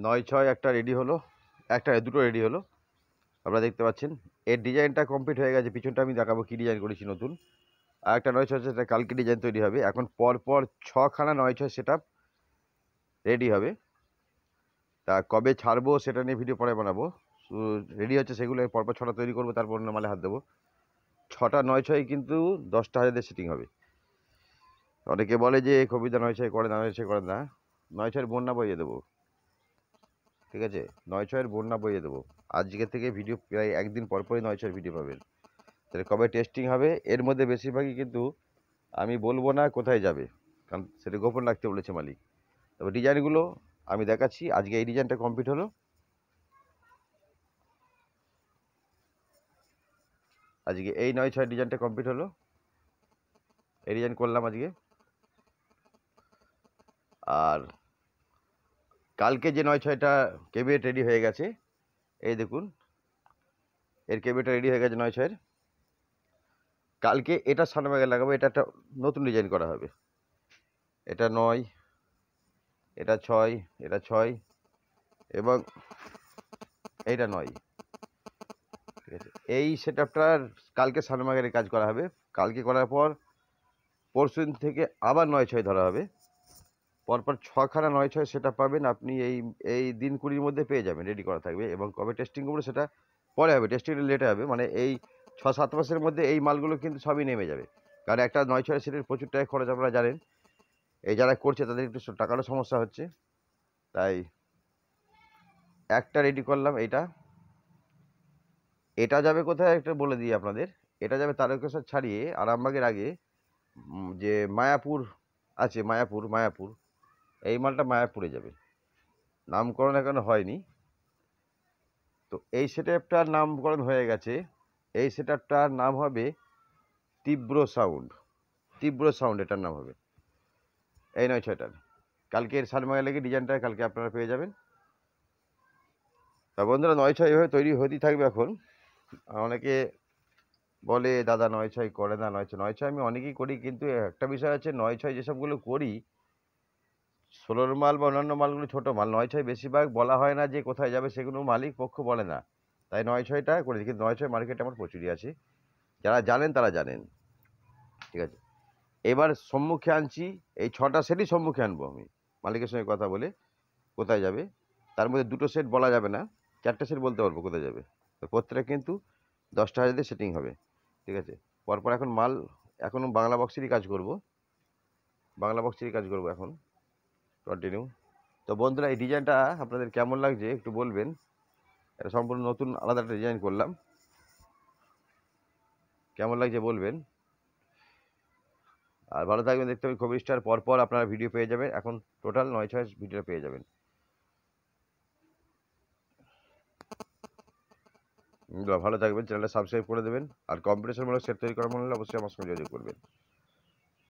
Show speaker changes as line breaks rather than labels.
9/6 একটা রেডি হলো, দুটো রেডি হলো, আপনারা দেখতে পাচ্ছেন। এর ডিজাইনটা কমপ্লিট হয়ে গেছে, পিছনটা আমি দেখাবো কী ডিজাইন করেছি নতুন। আর একটা 9/6 সেটা কালকে ডিজাইন তৈরি হবে। এখন পরপর 6খানা 9/6 সেট আপ রেডি হবে। তা কবে ছাড়বো সেটা নিয়ে ভিডিও পরে বানাবো। রেডি হচ্ছে সেগুলো পরপর 6টা তৈরি করবো, তারপর অন্য মালে হাত দেবো। 6টা 9/6 কিন্তু 10টা হাজার দিয়ে সেটিং হবে। অনেকে বলে যে কবিতা 9/6 করে না, 9/6 করে না। 9/6 বন্যা বইয়ে দেবো, ঠিক আছে? 9/6 বন্যা বইয়ে দেবো। আজকে থেকে ভিডিও প্রায় একদিন পরপরই 9/6 ভিডিও পাবেন। তাহলে কবে টেস্টিং হবে, এর মধ্যে বেশিরভাগই কিন্তু আমি বলবো না কোথায় যাবে, কারণ সেটা গোপন রাখতে বলেছে মালিক। তবে ডিজাইনগুলো আমি দেখাচ্ছি। আজকে এই ডিজাইনটা কমপ্লিট হলো, আজকে এই 9/6 ডিজাইনটা কমপ্লিট হলো, এই ডিজাইন করলাম আজকে। আর কালকে যে 9/6টা কেবিনেট রেডি হয়ে গেছে, এই দেখুন এর কেবিনেটটা রেডি হয়ে গেছে 9/6। কালকে এটা সানমাইকে লাগাবো, এটা একটা নতুন ডিজাইন করা হবে। এটা 9, এটা 6, এটা 6 এবং এইটা 9, ঠিক আছে? এই সেট আপটার কালকে সানমাইকের কাজ করা হবে। কালকে করার পর পরশুদিন থেকে আবার 9/6 ধরা হবে। পরপর 6খানা 9/6 সেট আপ পাবেন আপনি এই দিন 20-র মধ্যে পেয়ে যাবেন, রেডি করা থাকবে। এবং কবে টেস্টিং করবো সেটা পরে হবে, টেস্টিংটা লেটে হবে, মানে এই 6-7 মাসের মধ্যে এই মালগুলো কিন্তু সবই নেমে যাবে। কারণ একটা 9/6 সেটের প্রচুর টাকা খরচ, আপনারা জানেন। এই যারা করছে তাদের একটু টাকারও সমস্যা হচ্ছে, তাই একটা রেডি করলাম। এটা যাবে কোথায় একটা বলে দিই আপনাদের। এটা যাবে তারকেশ্বর ছাড়িয়ে আরামবাগের আগে যে মায়াপুর আছে, মায়াপুর এই মালটা মায়াপুরে যাবে। নামকরণ এখনো হয়নি, তো এই সেট আপটার নামকরণ হয়ে গেছে। এই সেট আপটার নাম হবে তীব্র সাউন্ড, এটার নাম হবে এই 9/6টার। কালকের সানমাইকা লেগে ডিজাইনটা কালকে আপনারা পেয়ে যাবেন। তা বন্ধুরা 9/6 এভাবে তৈরি হতেই থাকবে। এখন অনেকে বলে দাদা 9/6 করে না, 9/6 আমি অনেকেই করি, কিন্তু একটা বিষয় আছে, 9/6 যেসবগুলো করি 16 মাল বা অন্যান্য মালগুলো ছোটো মাল, 9/6 বেশিরভাগ বলা হয় না যে কোথায় যাবে, সেগুলো মালিক পক্ষ বলে না, তাই 9/6টা করি। কিন্তু 9/6 মার্কেটে আমার প্রচুরই আছে, যারা জানেন তারা জানেন, ঠিক আছে? এবার সম্মুখে আনছি, এই 6টা সেটই সম্মুখে আনবো আমি মালিকের সঙ্গে কথা বলে কোথায় যাবে। তার মধ্যে 2টো সেট বলা যাবে না, 4টে সেট বলতে পারবো কোথায় যাবে। তো প্রত্যেকটা কিন্তু 10টা হাজার দিয়ে সেটিং হবে, ঠিক আছে? পরপর এখন মাল এখনও বাংলা বক্সেরই কাজ করব, এখন কন্টিনিউ। তো বন্ধুরা এই ডিজাইনটা আপনাদের কেমন লাগছে একটু বলবেন। এটা সম্পূর্ণ নতুন আলাদা একটা ডিজাইন করলাম, কেমন লাগছে বলবেন। আর ভালো থাকবেন, দেখতে হবে খবর স্টার। পরপর আপনারা ভিডিও পেয়ে যাবেন, এখন টোটাল 9/6 ভিডিও পেয়ে যাবেন। ভালো থাকবেন, চ্যানেলটা সাবস্ক্রাইব করে দেবেন। আর কম্পিটিশনমূলক সেট তৈরি করার মনে হলে অবশ্যই আমার সঙ্গে যোগাযোগ করবেন।